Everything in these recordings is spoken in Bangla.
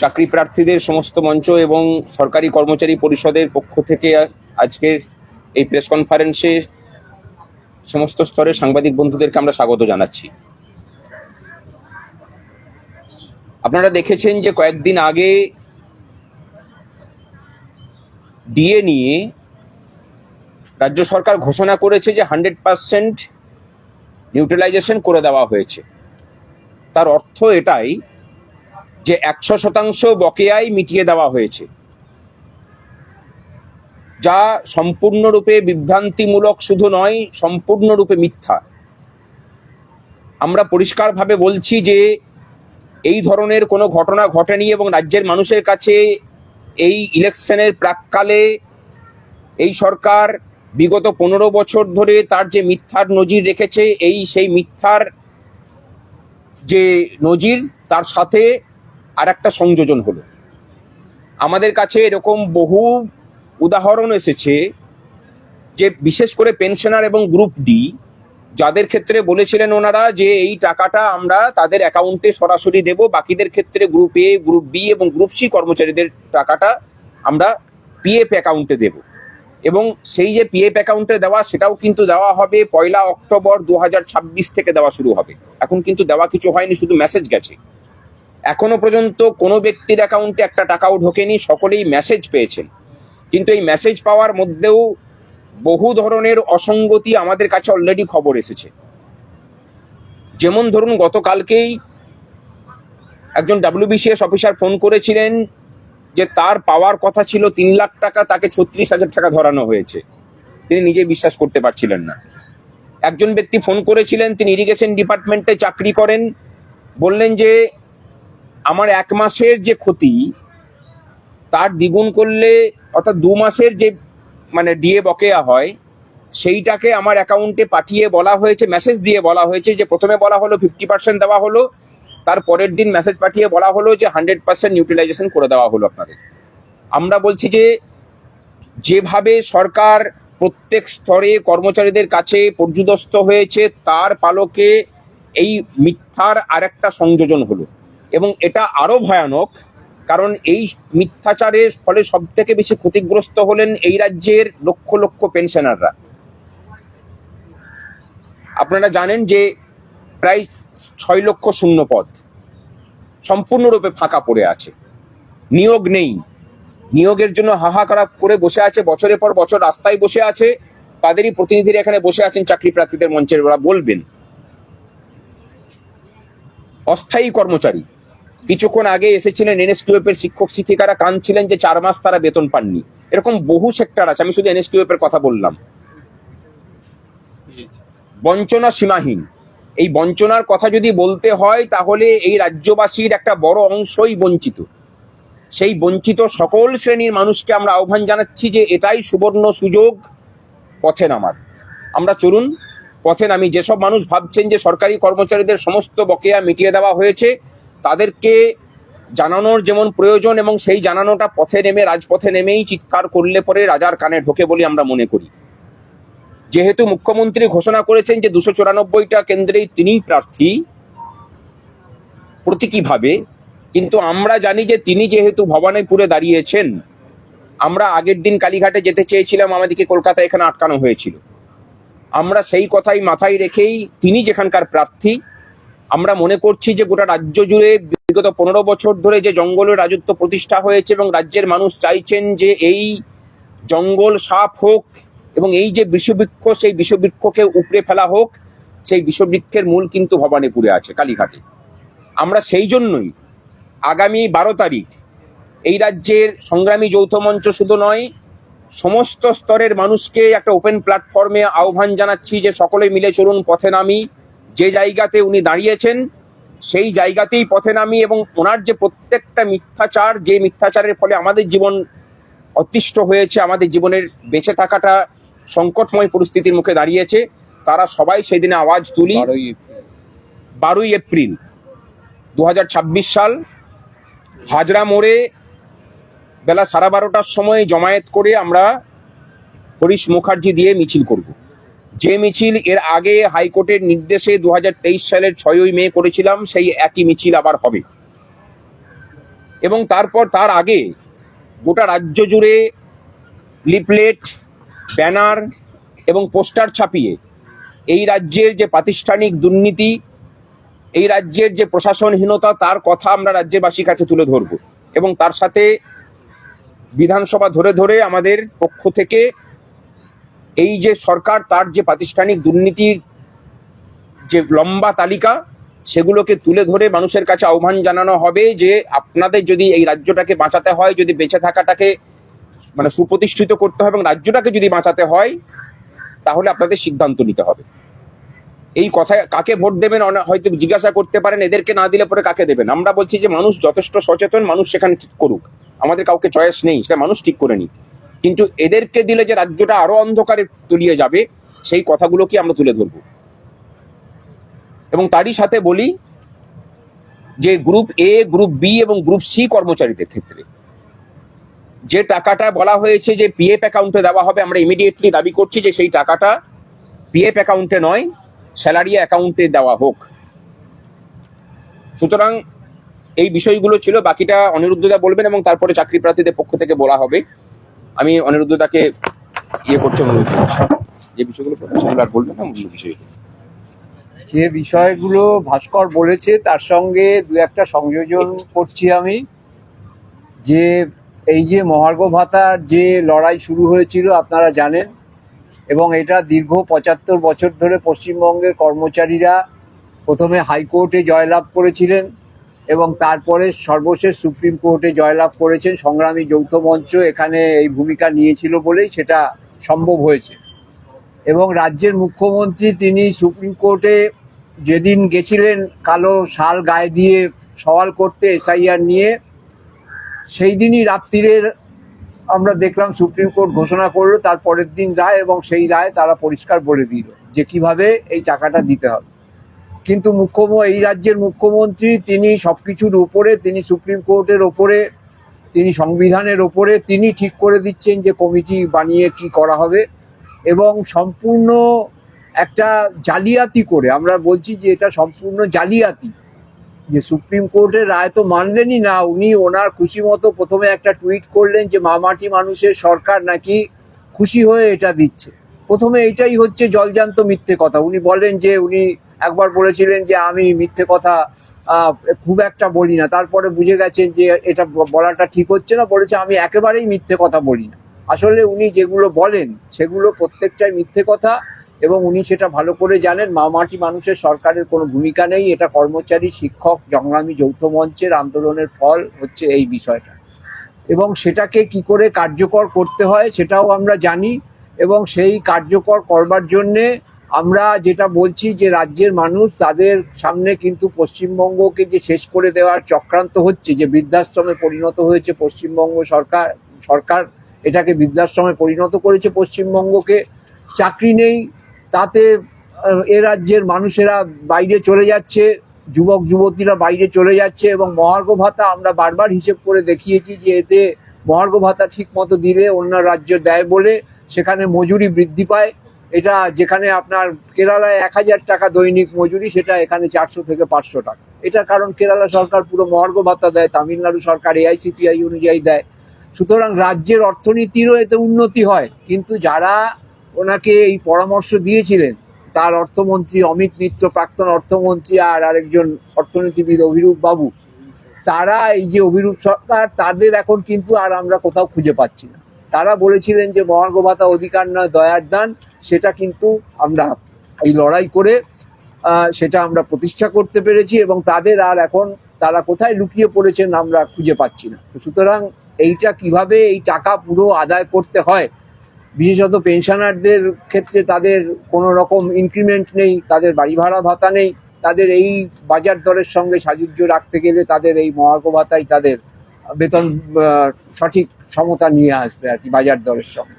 চাকরি প্রার্থীদের সমস্ত মঞ্চ এবং সরকারি কর্মচারী পরিষদের পক্ষ থেকে আজকের এই প্রেস কনফারেন্সে সমস্ত স্তরের সাংবাদিক বন্ধুদেরকে আমরা স্বাগত জানাচ্ছি। আপনারা দেখেছেন যে কয়েকদিন আগে ডিএ নিয়ে রাজ্য সরকার ঘোষণা করেছে যে 100% নিউট্রালাইজেশন করে দেওয়া হয়েছে। তার অর্থ এটাই যে 100% বকেয়াই মিটিয়ে দেওয়া হয়েছে, যা সম্পূর্ণরূপে বিভ্রান্তিমূলক শুধু নয়, সম্পূর্ণরূপে মিথ্যা। আমরা পরিষ্কারভাবে বলছি যে এই ধরনের কোনো ঘটনা ঘটেনি এবং রাজ্যের মানুষের কাছে এই ইলেকশনের প্রাককালে এই সরকার বিগত 15 বছর ধরে তার যে মিথ্যার নজির রেখেছে, সেই মিথ্যার যে নজির তার সাথে আর একটা সংযোজন হলো। আমাদের কাছে এরকম বহু উদাহরণ এসেছে যে বিশেষ করে পেনশনার এবং গ্রুপ ডি, যাদের ক্ষেত্রে বলেছিলেন ওনারা যে এই টাকাটা আমরা তাদের অ্যাকাউন্টে সরাসরি দেব, বাকিদের ক্ষেত্রে গ্রুপ এ, গ্রুপ বি এবং গ্রুপ সি কর্মচারীদের টাকাটা আমরা পিএফ অ্যাকাউন্টে দেব। এবং সেই যে পিএফ অ্যাকাউন্টে দেওয়া, সেটাও কিন্তু দেওয়া হবে 1 অক্টোবর 2026 থেকে দেওয়া শুরু হবে। এখন কিন্তু দেওয়া কিছু হয়নি, শুধু মেসেজ গেছে। এখনো পর্যন্ত কোনো ব্যক্তির অ্যাকাউন্টে একটা টাকাও ঢোকেনি, সকলেই মেসেজ পেয়েছেন। কিন্তু এই মেসেজ পাওয়ার মধ্যেও বহু ধরনের অসঙ্গতি আমাদের কাছে অলরেডি খবর এসেছে। যেমন ধরুন, গতকালকেই একজন WBCS অফিসার ফোন করেছিলেন যে তার পাওয়ার কথা ছিল 3 লাখ টাকা, তাকে 36,000 টাকা ধরানো হয়েছে। তিনি নিজে বিশ্বাস করতে পারছিলেন না। একজন ব্যক্তি ফোন করেছিলেন, তিনি ইরিগেশন ডিপার্টমেন্টে চাকরি করেন, বললেন যে আমার 1 মাসের যে ক্ষতি তার দ্বিগুণ করলে, অর্থাৎ 2 মাসের যে ডিএ বকেয়া হয়, সেইটাকে আমার অ্যাকাউন্টে পাঠিয়ে বলা হয়েছে, মেসেজ দিয়ে বলা হয়েছে যে প্রথমে বলা হলো 50% দেওয়া হলো, তার পরের দিন মেসেজ পাঠিয়ে বলা হলো যে 100% নিউট্রালাইজেশন করে দেওয়া হলো আপনাদের। আমরা বলছি যে যেভাবে সরকার প্রত্যেক স্তরে কর্মচারীদের কাছে পর্যুদস্ত হয়েছে, তার পালকে এই মিথ্যার আরেকটা সংযোজন হলো। এবং এটা আরো ভয়ানক, কারণ এই মিথ্যাচারের ফলে সব থেকে বেশি ক্ষতিগ্রস্ত হলেন এই রাজ্যের লক্ষ লক্ষ পেনশনাররা। আপনারা জানেন যে প্রায় 6 লক্ষ শূন্য পদ সম্পূর্ণরূপে ফাঁকা পড়ে আছে, নিয়োগ নেই। নিয়োগের জন্য হাহাকার করে বসে আছে, বছরের পর বছর রাস্তায় বসে আছে। তাদেরই প্রতিনিধিরা এখানে বসে আছেন চাকরি প্রার্থীদের মঞ্চের, ওরা বলবেন। অস্থায়ী কর্মচারী, কিছুক্ষণ আগে এসেছিলেন NSQF এর শিক্ষক শিক্ষিকারা, কাঁদছিলেন যে 4 মাস তারা বেতন পাননি। এরকম বহু সেক্টর আছে, আমি শুধু NSQF এর কথা বললাম। বঞ্চনা সীমাহীন। এই বঞ্চনার কথা যদি বলতে হয়, তাহলে এই রাজ্যবাসীর একটা বড় অংশই বঞ্চিত। সেই বঞ্চিত সকল শ্রেণীর মানুষকে আমরা আহ্বান জানাচ্ছি যে এটাই সুবর্ণ সুযোগ পথে নামার। আমরা চলুন পথে নামি। যেসব মানুষ ভাবছেন যে সরকারি কর্মচারীদের সমস্ত বকেয়া মিটিয়ে দেওয়া হয়েছে, তাদেরকে জানানোর যেমন প্রয়োজন, এবং সেই জানানোটা পথে নেমে, রাজপথে নেমেই চিৎকার করলে পরে রাজার কানে ঢোকে বলে আমরা মনে করি। যেহেতু মুখ্যমন্ত্রী ঘোষণা করেছেন যে 294টা কেন্দ্রেই তিনিই প্রার্থী প্রতীকীভাবে, কিন্তু আমরা জানি যে তিনি যেহেতু ভবানীপুরে দাঁড়িয়েছেন, আমরা আগের দিন কালীঘাটে যেতে চেয়েছিলাম, আমাদেরকে কলকাতা এখানে আটকানো হয়েছিল। আমরা সেই কথাই মাথায় রেখেই তিনি যেখানকার প্রার্থী, আমরা মনে করছি যে গোটা রাজ্য জুড়ে বিগত 15 বছর ধরে যে জঙ্গলের রাজত্ব প্রতিষ্ঠা হয়েছে, এবং রাজ্যের মানুষ চাইছেন যে এই জঙ্গল সাফ হোক এবং এই যে বিষবৃক্ষ, সেই বিষবৃক্ষকে উপড়ে ফেলা হোক। সেই বিষবৃক্ষের মূল কিন্তু ভবানীপুরে আছে, কালীঘাটে। আমরা সেই জন্যই আগামী 12 তারিখ এই রাজ্যের সংগ্রামী যৌথ মঞ্চ শুধু নয়, সমস্ত স্তরের মানুষকে একটা ওপেন প্ল্যাটফর্মে আহ্বান জানাচ্ছি যে সকলে মিলে চলুন পথে নামি। যে জায়গাতে উনি দাঁড়িয়েছেন সেই জায়গাতেই পথে নামি, এবং ওনার যে প্রত্যেকটা মিথ্যাচার, যে মিথ্যাচারের ফলে আমাদের জীবন অতিষ্ঠ হয়েছে, আমাদের জীবনের বেঁচে থাকাটা সংকটময় পরিস্থিতির মুখে দাঁড়িয়েছে, তারা সবাই সেদিনে আওয়াজ তুলি। 12ই এপ্রিল 2026 সাল হাজরা মোড়ে বেলা 12:30টার সময় জমায়েত করে আমরা হরিশ মুখার্জি দিয়ে মিছিল করব। যে মিছিল এর আগে হাইকোর্টের নির্দেশে 2023 সালের 6ই মে করেছিলাম, সেই একই মিছিল আবার হবে। এবং তারপর তার আগে গোটা রাজ্য জুড়ে লিফলেট, ব্যানার এবং পোস্টার ছাপিয়ে এই রাজ্যের যে প্রাতিষ্ঠানিক দুর্নীতি, এই রাজ্যের যে প্রশাসনহীনতা, তার কথা আমরা রাজ্যবাসীর কাছে তুলে ধরব এবং তার সাথে বিধানসভা ধরে ধরে আমাদের পক্ষ থেকে এই যে সরকার, তার যে প্রাতিষ্ঠানিক দুর্নীতির যে লম্বা তালিকা, সেগুলোকে তুলে ধরে মানুষের কাছে আহ্বান জানানো হবে যে আপনাদের যদি এই রাজ্যটাকে বাঁচাতে হয়, যদি বেঁচে থাকাটাকে মানে সুপ্রতিষ্ঠিত করতে হয় এবং রাজ্যটাকে যদি বাঁচাতে হয়, তাহলে আপনাদের সিদ্ধান্ত নিতে হবে। এই কথায় কাকে ভোট দেবেন হয়তো জিজ্ঞাসা করতে পারেন, এদেরকে না দিলে পরে কাকে দেবেন। আমরা বলছি যে মানুষ যথেষ্ট সচেতন, মানুষ সেখানে ঠিক করুক, আমাদের কাউকে চয়েস নেই, সেটা মানুষ ঠিক করে নিক। কিন্তু এদেরকে দিলে যে রাজ্যটা আরো অন্ধকারে তলিয়ে যাবে, সেই কথাগুলোকে আমরা তুলে ধরবো। এবং তারই সাথে বলি যে গ্রুপ এ, গ্রুপ বি এবং গ্রুপ সি কর্মচারীদের ক্ষেত্রে যে টাকাটা বলা হয়েছে যে পিএফ অ্যাকাউন্টে দেওয়া হবে, আমরা ইমিডিয়েটলি দাবি করছি যে সেই টাকাটা পিএফ অ্যাকাউন্টে নয়, স্যালারি অ্যাকাউন্টে দেওয়া হোক। সুতরাং এই বিষয়গুলো ছিল, বাকিটা অনিরুদ্ধদা বলবেন এবং তারপরে চাকরি প্রার্থীদের পক্ষ থেকে বলা হবে। আমি অনিরুদ্ধদাকে করছি, অনুরোধ করছি যে বিষয়গুলো সেগুলো আর বলবেন না, অন্য বিষয়গুলো। যে বিষয়গুলো ভাস্কর বলেছে তার সঙ্গে দু একটা সংযোজন করছি আমি। যে এই যে মহার্ঘ ভাতার যে লড়াই শুরু হয়েছিল আপনারা জানেন, এবং এটা দীর্ঘ ৭৫ বছর ধরে পশ্চিমবঙ্গের কর্মচারীরা প্রথমে হাইকোর্টে জয়লাভ করেছিলেন এবং তারপরে সর্বশেষ সুপ্রিম কোর্টে জয়লাভ করেছেন। সংগ্রামী যৌথ মঞ্চ এখানে এই ভূমিকা নিয়েছিল বলেই সেটা সম্ভব হয়েছে। এবং রাজ্যের মুখ্যমন্ত্রী তিনি সুপ্রিম কোর্টে যেদিন গেছিলেন কালো শাল গায়ে দিয়ে সওয়াল করতে এসআইআর নিয়ে, সেই দিনই রাত্রিরের আমরা দেখলাম সুপ্রিম কোর্ট ঘোষণা করলো তার পরের দিন রায়, এবং সেই রায় তারা পরিষ্কার বলে দিল যে কিভাবে এই টাকাটা দিতে হবে। কিন্তু এই রাজ্যের মুখ্যমন্ত্রী তিনি সবকিছুর উপরে, তিনি সুপ্রিম কোর্টের ওপরে, তিনি সংবিধানের ওপরে, তিনি ঠিক করে দিচ্ছেন যে কমিটি বানিয়ে কি করা হবে। এবং সম্পূর্ণ একটা জালিয়াতি করে, আমরা বলছি যে এটা সম্পূর্ণ জালিয়াতি, যে সুপ্রিম কোর্টের রায় তো মানলেনই না, উনি ওনার খুশি মতো প্রথমে একটা টুইট করলেন যে মামাটি মানুষের সরকার নাকি খুশি হয়ে এটা দিচ্ছে। প্রথমে এইটাই হচ্ছে জলজান্ত মিথ্যে কথা। উনি বলেন যে উনি একবার বলেছিলেন যে আমি মিথ্যে কথা খুব একটা বলি না, তারপরে বুঝে গেছেন যে এটা বলাটা ঠিক হচ্ছে না, বলেছে আমি একেবারেই মিথ্যে কথা বলি না। আসলে উনি যেগুলো বলেন সেগুলো প্রত্যেকটাই মিথ্যে কথা, এবং উনি সেটা ভালো করে জানেন। মামাটি মানুষের সরকারের কোনো ভূমিকা নেই, এটা কর্মচারী, শিক্ষক, সংগ্রামী যৌথ মঞ্চের আন্দোলনের ফল হচ্ছে এই বিষয়টা। এবং সেটাকে কি করে কার্যকর করতে হয় সেটাও আমরা জানি, এবং সেই কার্যকর করবার জন্যে আমরা যেটা বলছি যে রাজ্যের মানুষ, তাদের সামনে কিন্তু পশ্চিমবঙ্গকে যে শেষ করে দেওয়ার চক্রান্ত হচ্ছে, যে বৃদ্ধাশ্রমে পরিণত হয়েছে পশ্চিমবঙ্গ সরকার এটাকে বৃদ্ধাশ্রমে পরিণত করেছে পশ্চিমবঙ্গকে। চাকরি নেই, তাতে এ রাজ্যের মানুষেরা বাইরে চলে যাচ্ছে, যুবক যুবতীরা বাইরে চলে যাচ্ছে। এবং মহার্ঘ ভাতা আমরা বারবার হিসেব করে দেখিয়েছি যে এতে মহার্ঘ ভাতা ঠিক মতো দিলে অন্য রাজ্য দেয় বলে সেখানে মজুরি বৃদ্ধি পায়। এটা যেখানে আপনার কেরালায় ১,০০০ টাকা দৈনিক মজুরি, সেটা এখানে ৪০০ থেকে ৫০০ টাকা। এটার কারণ কেরালা সরকার পুরো মহার্ঘ ভাতা দেয়, তামিলনাড়ু সরকার এআইসিপিআই অনুযায়ী দেয়। সুতরাং রাজ্যের অর্থনীতিরও এতে উন্নতি হয়। কিন্তু যারা ওনাকে এই পরামর্শ দিয়েছিলেন, তার অর্থমন্ত্রী অমিত মিত্র, প্রাক্তন অর্থমন্ত্রী, আর আরেকজন অর্থনীতিবিদ অভিরূপ বাবু, তারা এই যে অভিরূপ সরকার, তাদের এখন কিন্তু আর আমরা কোথাও খুঁজে পাচ্ছি না। তারা বলেছিলেন যে মহার্ঘ ভাতা অধিকার নয় দয়ার দান, সেটা কিন্তু আমরা এই লড়াই করে সেটা আমরা প্রতিষ্ঠা করতে পেরেছি, এবং তাদের আর এখন তারা কোথায় লুকিয়ে পড়েছেন আমরা খুঁজে পাচ্ছি না। তো সুতরাং এইটা কিভাবে এই টাকা পুরো আদায় করতে হয়, বিশেষত পেনশনারদের ক্ষেত্রে তাদের কোনো রকম ইনক্রিমেন্ট নেই, তাদের বাড়ি ভাড়া ভাতা নেই, তাদের এই বাজার দরের সঙ্গে সাযুজ্য রাখতে গেলে তাদের এই মহার্ঘ ভাতাই তাদের বেতন সঠিক সমতা নিয়ে আসবে আর কি বাজার দরের সঙ্গে।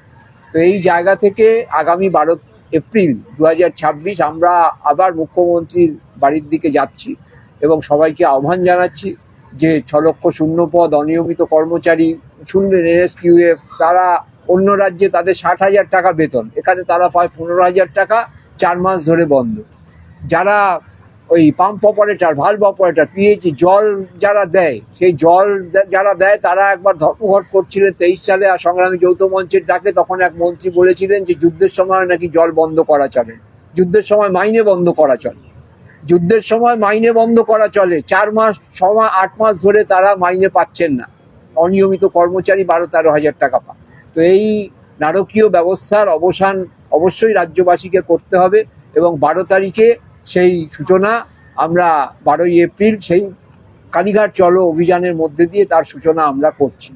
তো এই জায়গা থেকে আগামী 12 এপ্রিল 2026 আমরা আবার মুখ্যমন্ত্রীর বাড়ির দিকে যাচ্ছি এবং সবাইকে আহ্বান জানাচ্ছি যে 6 লক্ষ শূন্য পদ অনিয়মিত কর্মচারী, শুনলেন এনএসকিউএফ, তারা অন্য রাজ্যে তাদের 60,000 টাকা বেতন, এখানে তারা পায় 15,000 টাকা, 4 মাস ধরে বন্ধ। যারা ওই pump operator, valve operator, PHE জল যারা দেয়, সেই জল যারা দেয় তারা একবার ধর্মঘট করছিলেন 23 সালে, আর সংগ্রামী যৌথ মঞ্চের ডাকে তখন এক মন্ত্রী বলেছিলেন যে যুদ্ধের সময় নাকি জল বন্ধ করা চলে, যুদ্ধের সময় মাইনে বন্ধ করা চলে। যুদ্ধের সময় মাইনে বন্ধ করা চলে, 4 মাস 6 মাস 8 মাস ধরে তারা মাইনে পাচ্ছেন না, অনিয়মিত কর্মচারী 12-13 হাজার টাকা পায়। তো এই নারকীয় ব্যবস্থার অবসান অবশ্যই রাজ্যবাসীকে করতে হবে, এবং 12 তারিখে সেই সূচনা আমরা 12ই এপ্রিল সেই কালীঘাট চলো অভিযানের মধ্যে দিয়ে তার সূচনা আমরা করছি।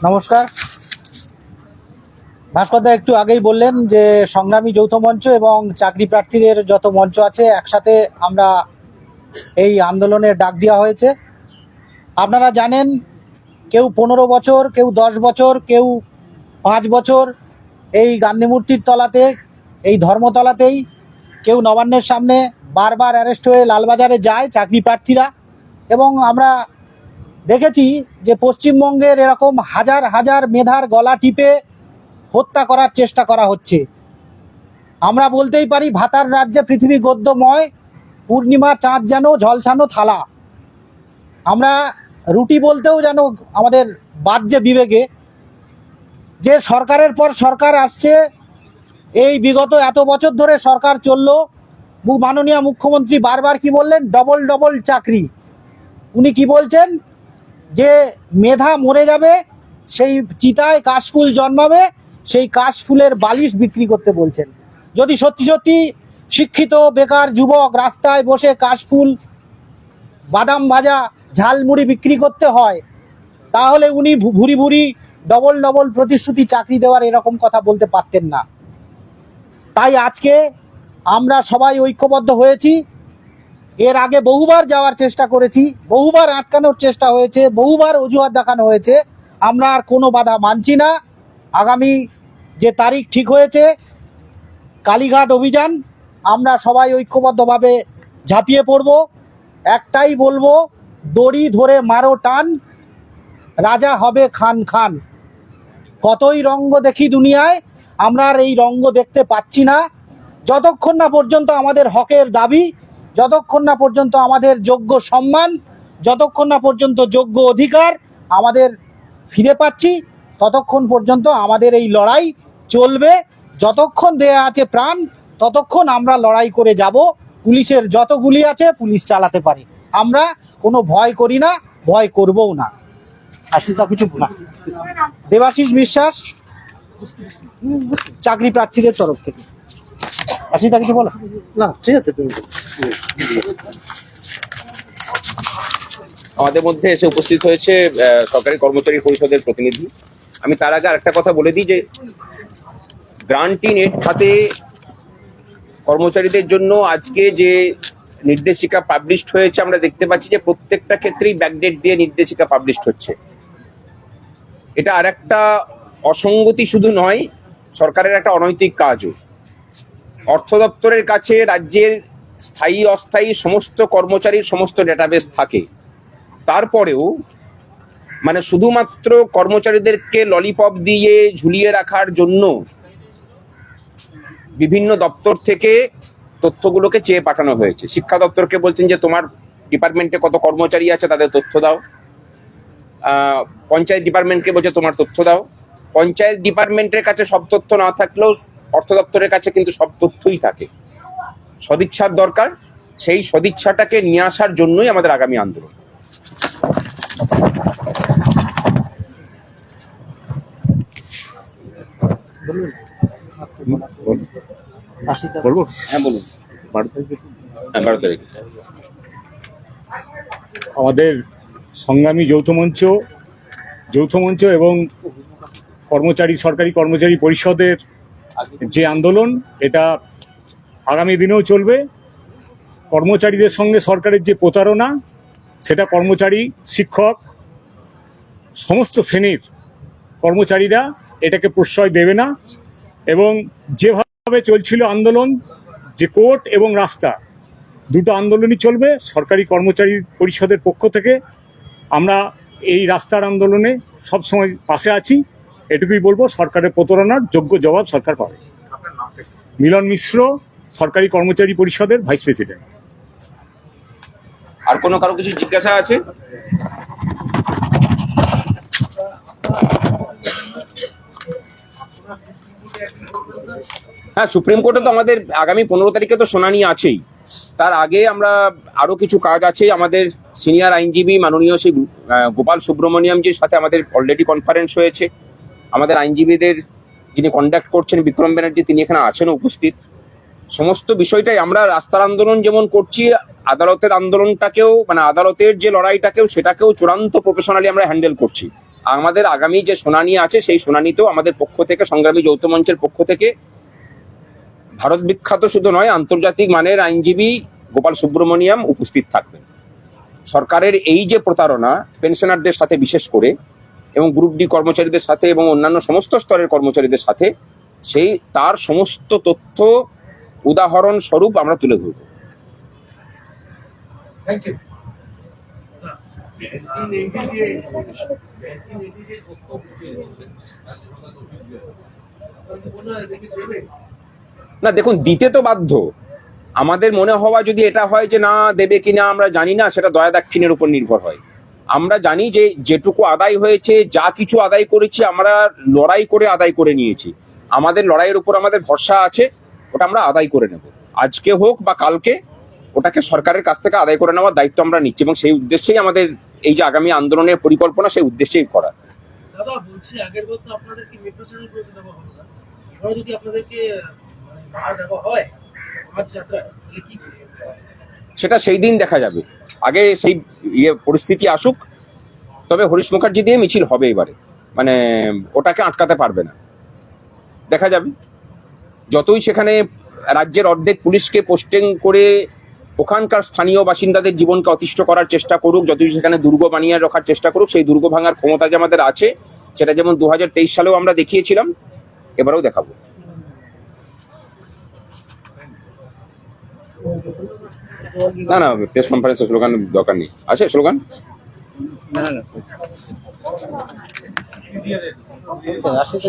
নমস্কার। ভাস্করদা একটু আগেই বললেন যে সংগ্রামী যৌথ মঞ্চ এবং চাকরি প্রার্থীদের যত মঞ্চ আছে একসাথে আমরা এই আন্দোলনের ডাক দেওয়া হয়েছে। আপনারা জানেন, কেউ 15 বছর, কেউ 10 বছর, কেউ 5 বছর এই গান্ধী মূর্তির তলাতে, এই ধর্মতলাতেই, কেউ নবান্নের সামনে বারবার অ্যারেস্ট হয়ে লালবাজারে যায় চাকরি প্রার্থীরা। এবং আমরা দেখেছি যে পশ্চিমবঙ্গের এরকম হাজার হাজার মেধার গলা টিপে হত্যা করার চেষ্টা করা হচ্ছে। আমরা বলতেই পারি ভাতার রাজ্যে পৃথিবী গদ্যময়, পূর্ণিমা চাঁদ যেন ঝলসানো থালা। আমরা রুটি বলতেও যেন আমাদের বাজছে বিবেকে, যে সরকারের পর সরকার আসছে, এই বিগত এত বছর ধরে সরকার চললো, মাননীয় মুখ্যমন্ত্রী বারবার কি বললেন, ডবল ডবল চাকরি। উনি কি বলছেন যে মেধা মরে যাবে, সেই চিতায় কাশফুল জন্মাবে, সেই কাশফুলের বালিশ বিক্রি করতে বলছেন। যদি সত্যি সত্যি শিক্ষিত বেকার যুবক রাস্তায় বসে কাশফুল, বাদাম ভাজা, ঝালমুড়ি বিক্রি করতে হয়, তাহলে উনি ভুরি ভুরি ডবল ডবল প্রতিশ্রুতি চাকরি দেওয়ার এরকম কথা বলতে পারতেন না। তাই আজকে আমরা সবাই ঐক্যবদ্ধ হয়েছি। এর আগে বহুবার যাওয়ার চেষ্টা করেছি, বহুবার আটকানোর চেষ্টা হয়েছে, বহুবার অজুহাত দেখানো হয়েছে। আমরা আর কোনো বাধা মানছি না। আগামী যে তারিখ ঠিক হয়েছে কালীঘাট অভিযান, আমরা সবাই ঐক্যবদ্ধভাবে ঝাঁপিয়ে পড়ব। একটাই বলবো, দড়ি ধরে মারো টান, রাজা হবে খান খান। কতই রঙ্গ দেখি দুনিয়ায়, আমরা আর এই রঙ্গ দেখতে পাচ্ছি না। যতক্ষণ না পর্যন্ত আমাদের হকের দাবি, যতক্ষণ না পর্যন্ত আমাদের যোগ্য সম্মান, যতক্ষণ না পর্যন্ত যোগ্য অধিকার আমাদের ফিরে পাচ্ছি, ততক্ষণ পর্যন্ত আমাদের এই লড়াই চলবে। যতক্ষণ দেয়া আছে প্রাণ, ততক্ষণ আমরা লড়াই করে যাব। পুলিশের যত গুলি আছে পুলিশ চালাতে পারে, আমরা কোনো ভয় করি না, ভয় করবও না। আশিসদা কিছু না, দেবাশিস বিশ্বাস, চাকরি প্রার্থীদের তরফ থেকে। আশিসদা কিছু বলো না? ঠিক আছে, তুমি আমাদের মধ্যে এসে উপস্থিত হয়েছে সরকারি কর্মচারী পরিষদের প্রতিনিধি। আমি তার আগে আরেকটা কথা বলে দিই যে গ্রান্টি নেট খাতে কর্মচারীদের জন্য আজকে যে নির্দেশিকা পাবলিশড হয়েছে, আমরা দেখতে পাচ্ছি যে প্রত্যেকটা ক্ষেত্রেই ব্যাকডেট দিয়ে নির্দেশিকা পাবলিশড হচ্ছে। এটা আর একটা অসঙ্গতি শুধু নয়, সরকারের একটা অনৈতিক কাজও। অর্থ দপ্তরের কাছে রাজ্যের স্থায়ী অস্থায়ী সমস্ত কর্মচারীর সমস্ত ডেটাবেস থাকে, তারপরেও মানে শুধুমাত্র কর্মচারীদেরকে ললিপপ দিয়ে ঝুলিয়ে রাখার জন্য বিভিন্ন দপ্তর থেকে তথ্যগুলোকে চেয়ে পাঠানো হয়েছে। শিক্ষা দপ্তরকে বলছেন যে তোমার ডিপার্টমেন্টে কত কর্মচারী আছে তাদের তথ্য দাও, পঞ্চায়েত ডিপার্টমেন্টকে বলছে তোমার তথ্য দাও। পঞ্চায়েত ডিপার্টমেন্টের কাছে সব তথ্য না থাকলেও অর্থ দপ্তরের কাছে কিন্তু সব তথ্যই থাকে। সদিচ্ছার দরকার, সেই সদিচ্ছাটাকে নিয়ে আসার জন্যই আমাদের আগামী আন্দোলন। বলবো? হ্যাঁ বলুন। 12 তারিখ আমাদের সংগ্রামী যৌথ মঞ্চ এবং সরকারি কর্মচারী পরিষদের যে আন্দোলন, এটা আগামী দিনেও চলবে। কর্মচারীদের সঙ্গে সরকারের যে প্রতারণা, সেটা কর্মচারী, শিক্ষক, সমস্ত শ্রেণীর কর্মচারীরা এটাকে প্রশ্রয় দেবে না। এবং যেভাবে চলছিল আন্দোলন, যে কোর্ট এবং রাস্তা দুটো আন্দোলনই চলবে। সরকারি কর্মচারী পরিষদের পক্ষ থেকে আমরা এই রাস্তার আন্দোলনে সবসময় পাশে আছি। এটুকুই বলবো, সরকারের প্রতারণার যোগ্য জবাব সরকার পাবে। মিলন মিশ্র, সরকারি কর্মচারী পরিষদের ভাইস প্রেসিডেন্ট। আর কোনো কারো কিছু জিজ্ঞাসা আছে? হ্যাঁ, সুপ্রিম কোর্টে তো আমাদের আগামী 15 তারিখে তো শুনানি আছেই। তার আগে আমরা আরো কিছু কাজ আছে। আমাদের সিনিয়র আইনজীবী মাননীয় শ্রী গোপাল সুব্রমণিয়ামজির সাথে আমাদের অলরেডি কনফারেন্স হয়েছে। আমাদের আইনজীবীদের যিনি কন্ডাক্ট করছেন বিক্রম ব্যানার্জি, তিনি এখানে আছেন উপস্থিত। সমস্ত বিষয়টাই আমরা রাস্তার আন্দোলন যেমন করছি, আদালতের আন্দোলনটাকেও মানে আদালতের যে লড়াইটাকেও সেটাকেও চূড়ান্ত প্রফেশনালি আমরা হ্যান্ডেল করছি। আমাদের আগামী যে শুনানি আছে সেই শুনানিতেও আমাদের পক্ষ থেকে, সংগ্রামী যৌথ মঞ্চের পক্ষ থেকে ভারত বিখ্যাত শুধু নয়, আন্তর্জাতিক মানের আইনজীবী গোপাল সুব্রমণিয়াম উপস্থিত থাকবেন। সরকারের এই যে প্রতারণা পেনশনারদের সাথে বিশেষ করে, এবং গ্রুপ ডি কর্মচারীদের সাথে এবং অন্যান্য সমস্ত স্তরের কর্মচারীদের সাথে, সেই তার সমস্ত তথ্য উদাহরণ স্বরূপ আমরা তুলে ধরব। না দেখুন, দিতে তো বাধ্য। আমাদের মনে হওয়া যদি এটা হয় যে না দেবে কিনা আমরা জানি না, সেটা দয়া দাক্ষিণ্যের উপর নির্ভর হয়। আমরা জানি যে যেটুকু আদায় হয়েছে, যা কিছু আদায় করেছি আমরা লড়াই করে আদায় করে নিয়েছি। আমাদের লড়াইয়ের উপর আমাদের ভরসা আছে, ওটা আমরা আদায় করে নেব। আজকে হোক বা কালকে ওটাকে সরকারের কাছ থেকে আদায় করে নেওয়ার দায়িত্ব আমরা নিচ্ছি, এবং সেই উদ্দেশ্যেই আমাদের এই যে আগামী আন্দোলনের পরিকল্পনা, সেই উদ্দেশ্যেই করা। দাদা বলছি, আগের বার তো আপনাদের কি মেট্রো চ্যানেল করে দেওয়া হলো না, এবার যদি আপনাদেরকে ভাড়া দেওয়া হয় আমার যাত্রায়, তাহলে কি করবে? সেটা সেই দিন দেখা যাবে। আগে সেই পরিস্থিতি আসুক। তবে হরিশ মুখার্জি দিয়ে মিছিল হবে এবারে, মানে ওটাকে আটকাতে পারবে না। দেখা যাবে। যতই সেখানে রাজ্যের অর্ধেক পুলিশকে পোস্টিং করে ওখানকার স্থানীয় বাসিন্দাদের জীবনকে অতিষ্ঠ করার চেষ্টা করুক, যতই সেখানে দুর্গ বানিয়ে রাখার চেষ্টা করুক, সেই দুর্গ ভাঙার ক্ষমতা যে আমাদের আছে, সেটা যেমন 2023 সালেও আমরা দেখিয়েছিলাম, এবারেও দেখাবো। না না, প্রেস কনফারেন্সে স্লোগান দরকার নেই। আছে স্লোগান? না না আসলে